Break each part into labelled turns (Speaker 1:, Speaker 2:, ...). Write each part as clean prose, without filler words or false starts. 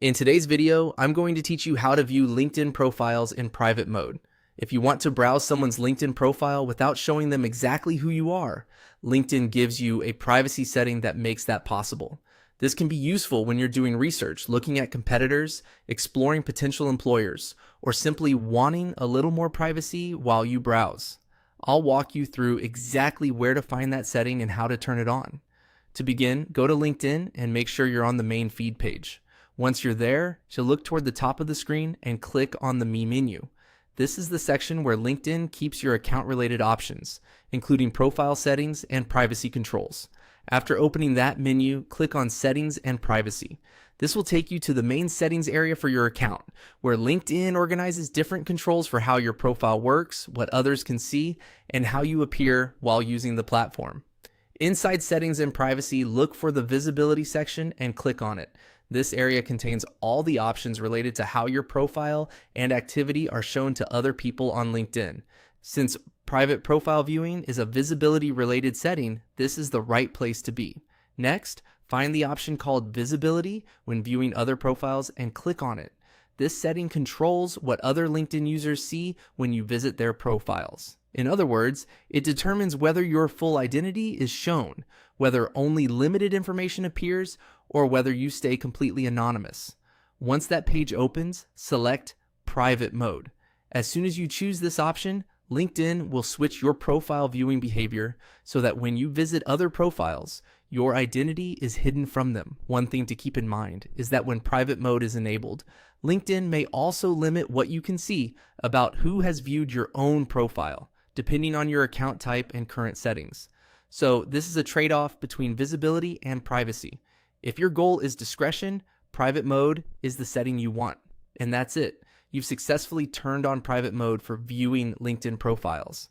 Speaker 1: In today's video, I'm going to teach you how to view LinkedIn profiles in private mode. If you want to browse someone's LinkedIn profile without showing them exactly who you are, LinkedIn gives you a privacy setting that makes that possible. This can be useful when you're doing research, looking at competitors, exploring potential employers, or simply wanting a little more privacy while you browse. I'll walk you through exactly where to find that setting and how to turn it on. To begin, go to LinkedIn and make sure you're on the main feed page. Once you're there, you'll look toward the top of the screen and click on the Me menu. This is the section where LinkedIn keeps your account-related options, including profile settings and privacy controls. After opening that menu, click on Settings and Privacy. This will take you to the main settings area for your account, where LinkedIn organizes different controls for how your profile works, what others can see, and how you appear while using the platform. Inside Settings and Privacy, look for the Visibility section and click on it. This area contains all the options related to how your profile and activity are shown to other people on LinkedIn. Since private profile viewing is a visibility-related setting, this is the right place to be. Next, find the option called Visibility when viewing other profiles and click on it. This setting controls what other LinkedIn users see when you visit their profiles. In other words, it determines whether your full identity is shown, whether only limited information appears, or whether you stay completely anonymous. Once that page opens, select Private Mode. As soon as you choose this option, LinkedIn will switch your profile viewing behavior so that when you visit other profiles, your identity is hidden from them. One thing to keep in mind is that when private mode is enabled, LinkedIn may also limit what you can see about who has viewed your own profile, depending on your account type and current settings. So this is a trade-off between visibility and privacy. If your goal is discretion, private mode is the setting you want. And that's it. You've successfully turned on private mode for viewing LinkedIn profiles.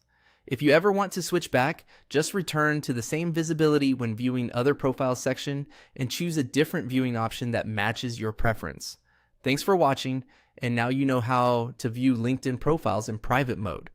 Speaker 1: If you ever want to switch back, just return to the same visibility when viewing other profiles section and choose a different viewing option that matches your preference. Thanks for watching, and now you know how to view LinkedIn profiles in private mode.